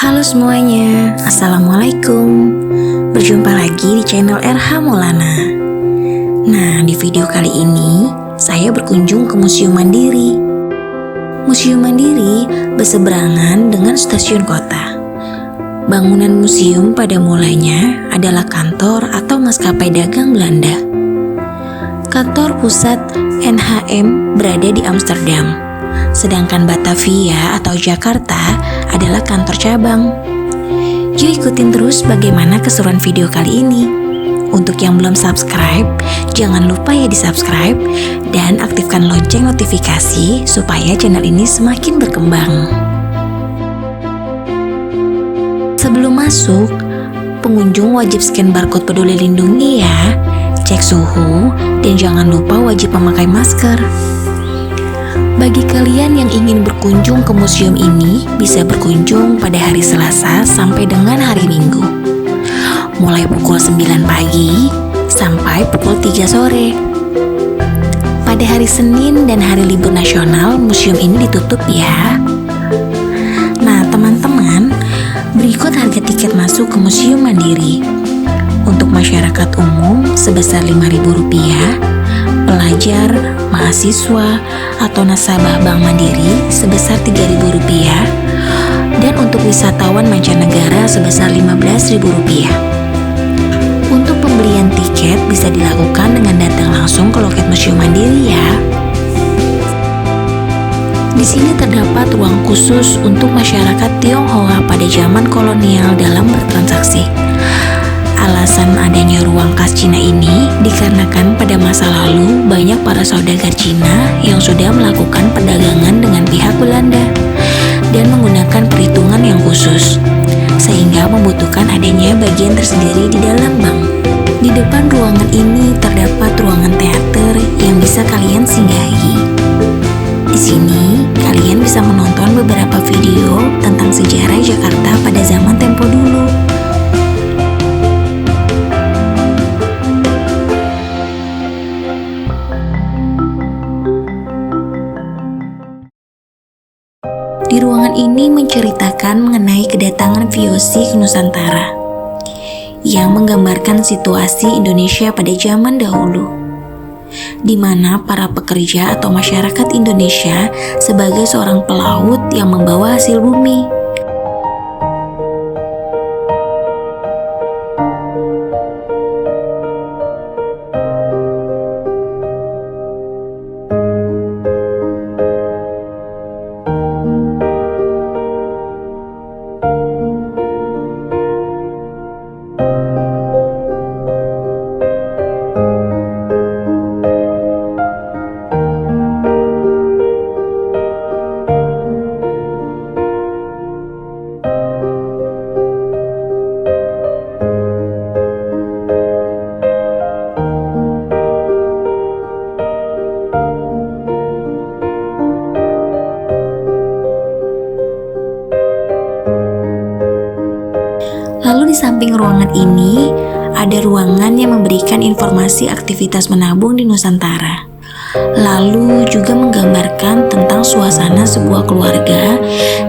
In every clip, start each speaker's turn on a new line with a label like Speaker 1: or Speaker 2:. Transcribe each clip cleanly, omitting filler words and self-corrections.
Speaker 1: Halo semuanya, Assalamualaikum. Berjumpa lagi di channel RH Maulana. Nah, di video kali ini saya berkunjung ke Museum Mandiri. Museum Mandiri berseberangan dengan stasiun kota. Bangunan museum pada mulanya adalah kantor atau maskapai dagang Belanda. Kantor pusat NHM berada di Amsterdam. Sedangkan Batavia atau Jakarta adalah kantor cabang. Yuk ikutin terus bagaimana keseruan video kali ini. Untuk yang belum subscribe, jangan lupa ya di subscribe dan aktifkan lonceng notifikasi supaya channel ini semakin berkembang. Sebelum masuk, pengunjung wajib scan barcode Peduli Lindungi ya, cek suhu, dan jangan lupa wajib memakai masker. Bagi kalian yang ingin berkunjung ke museum ini, bisa berkunjung pada hari Selasa sampai dengan hari Minggu. Mulai pukul 9 pagi sampai pukul 3 sore. Pada hari Senin dan hari libur nasional, museum ini ditutup ya. Nah teman-teman, berikut harga tiket masuk ke Museum Mandiri. Untuk masyarakat umum sebesar Rp5.000, pelajar, mahasiswa, atau nasabah Bank Mandiri sebesar Rp3.000, dan untuk wisatawan mancanegara sebesar Rp15.000. Untuk pembelian tiket bisa dilakukan dengan datang langsung ke loket Museum Mandiri ya. Di sini terdapat ruang khusus untuk masyarakat Tionghoa pada zaman kolonial dalam bertransaksi. Alasan adanya ruang khas Cina ini dikarenakan pada masa lalu banyak para saudagar Cina yang sudah melakukan perdagangan dengan pihak Belanda dan menggunakan perhitungan yang khusus, sehingga membutuhkan adanya bagian tersendiri di dalam bank. Di depan ruangan ini terdapat ruangan teater yang bisa kalian singgahi. Di sini kalian bisa menonton beberapa video tentang sejarah Jakarta pada zaman tempo dulu. Di ruangan ini menceritakan mengenai kedatangan VOC ke Nusantara yang menggambarkan situasi Indonesia pada zaman dahulu, di mana para pekerja atau masyarakat Indonesia sebagai seorang pelaut yang membawa hasil bumi. Lalu di samping ruangan ini, ada ruangan yang memberikan informasi aktivitas menabung di Nusantara. Lalu juga menggambarkan tentang suasana sebuah keluarga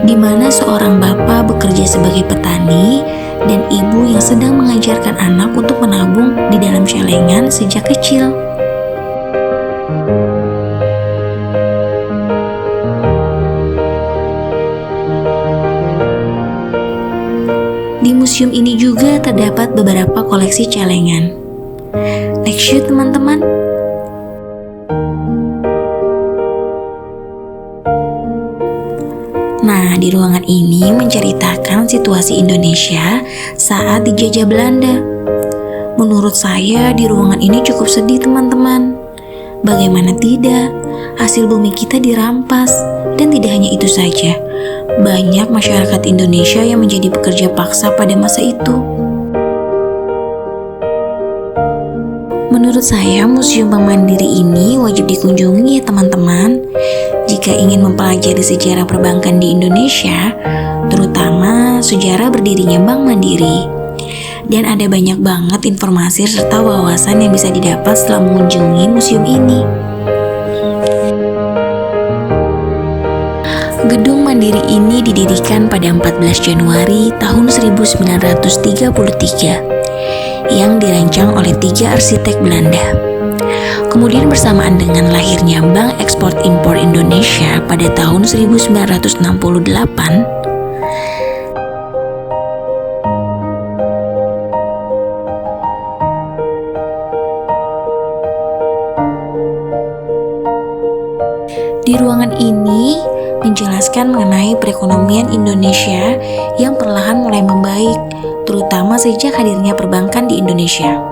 Speaker 1: di mana seorang bapak bekerja sebagai petani dan ibu yang sedang mengajarkan anak untuk menabung di dalam celengan sejak kecil. Di museum ini juga terdapat beberapa koleksi celengan. Next yuk teman-teman. Nah, di ruangan ini menceritakan situasi Indonesia saat dijajah Belanda. Menurut saya di ruangan ini cukup sedih teman-teman. Bagaimana tidak, hasil bumi kita dirampas. Dan tidak hanya itu saja, banyak masyarakat Indonesia yang menjadi pekerja paksa pada masa itu. Menurut saya, Museum Bank Mandiri ini wajib dikunjungi ya teman-teman. Jika ingin mempelajari sejarah perbankan di Indonesia, terutama sejarah berdirinya Bank Mandiri. Dan ada banyak banget informasi serta wawasan yang bisa didapat setelah mengunjungi museum ini. Gedung Mandiri ini didirikan pada 14 Januari tahun 1933 yang dirancang oleh 3 arsitek Belanda. Kemudian bersamaan dengan lahirnya Bank Ekspor Impor Indonesia pada tahun 1968, di ruangan ini menjelaskan mengenai perekonomian Indonesia yang perlahan mulai membaik, terutama sejak hadirnya perbankan di Indonesia.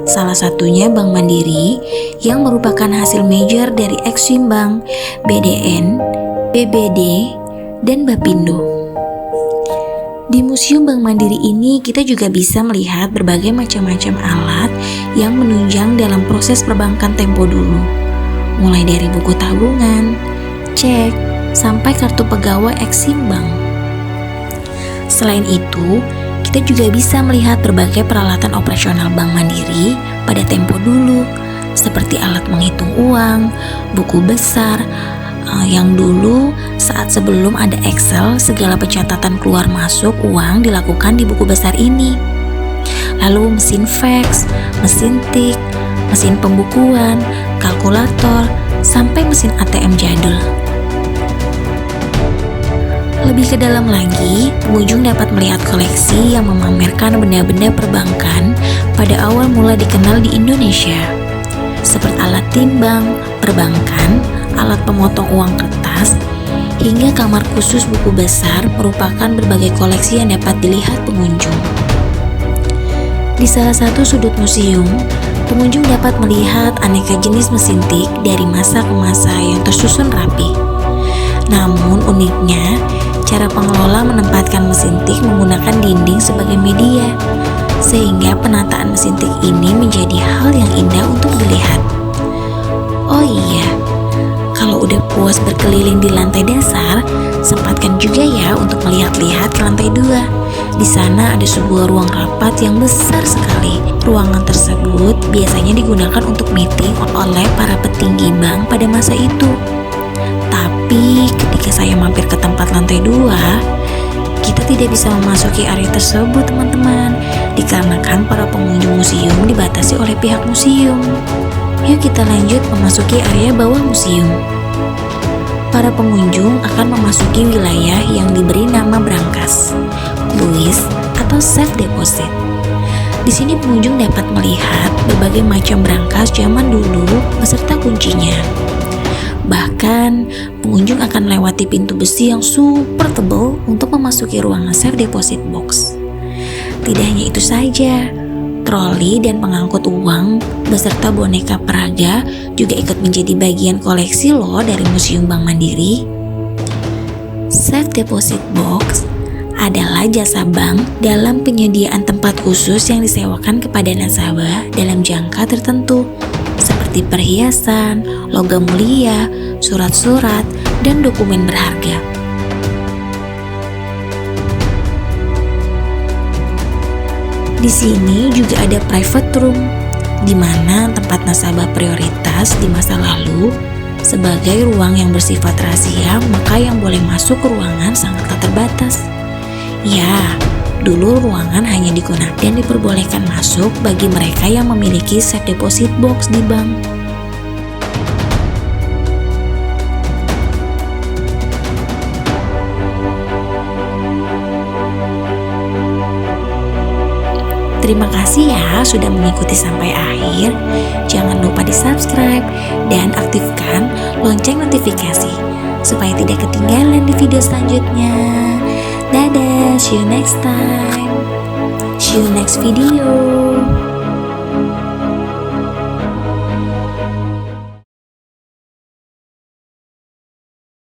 Speaker 1: Salah satunya Bank Mandiri yang merupakan hasil merger dari Exim Bank, BDN, BBD, dan Bapindo. Di Museum Bank Mandiri ini kita juga bisa melihat berbagai macam-macam alat yang menunjang dalam proses perbankan tempo dulu, mulai dari buku tabungan, cek, sampai kartu pegawai Exim Bank. Selain itu, kita juga bisa melihat berbagai peralatan operasional Bank Mandiri pada tempo dulu, seperti alat menghitung uang, buku besar, yang dulu saat sebelum ada Excel, segala pencatatan keluar masuk uang dilakukan di buku besar ini. Lalu mesin fax, mesin tik, mesin pembukuan, kalkulator, sampai mesin ATM jadul. Lebih ke dalam lagi, pengunjung dapat melihat koleksi yang memamerkan benda-benda perbankan pada awal mula dikenal di Indonesia, seperti alat timbang, perbankan, alat pemotong uang kertas, hingga kamar khusus buku besar merupakan berbagai koleksi yang dapat dilihat pengunjung. Di salah satu sudut museum, pengunjung dapat melihat aneka jenis mesin tik dari masa ke masa yang tersusun rapi. Namun uniknya, cara pengelola menempatkan mesin tik menggunakan dinding sebagai media, sehingga penataan mesin tik ini menjadi hal yang indah untuk dilihat. Oh iya, kalau udah puas berkeliling di lantai dasar, sempatkan juga ya untuk melihat-lihat ke lantai 2. Di sana ada sebuah ruang rapat yang besar sekali. Ruangan tersebut biasanya digunakan untuk meeting oleh para petinggi bank pada masa itu. Tapi ketika saya mampir ke tempat lantai 2, kita tidak bisa memasuki area tersebut, teman-teman, dikarenakan para pengunjung museum dibatasi oleh pihak museum. Yuk kita lanjut memasuki area bawah museum. Para pengunjung akan memasuki wilayah yang diberi nama brankas, luis, atau safe deposit. Di sini pengunjung dapat melihat berbagai macam brankas zaman dulu beserta kuncinya. Bahkan, pengunjung akan melewati pintu besi yang super tebal untuk memasuki ruangan safe deposit box. Tidak hanya itu saja, troli dan pengangkut uang beserta boneka peraga juga ikut menjadi bagian koleksi loh dari Museum Bank Mandiri. Safe deposit box adalah jasa bank dalam penyediaan tempat khusus yang disewakan kepada nasabah dalam jangka tertentu, seperti perhiasan, logam mulia, surat-surat, dan dokumen berharga. Di sini juga ada private room, di mana tempat nasabah prioritas di masa lalu. Sebagai ruang yang bersifat rahasia, maka yang boleh masuk ke ruangan sangatlah terbatas. Ya, dulu ruangan hanya digunakan dan diperbolehkan masuk bagi mereka yang memiliki safe deposit box di bank. Terima kasih ya sudah mengikuti sampai akhir. Jangan lupa di-subscribe dan aktifkan lonceng notifikasi supaya tidak ketinggalan di video selanjutnya. Dadah, see you next time. See you next video.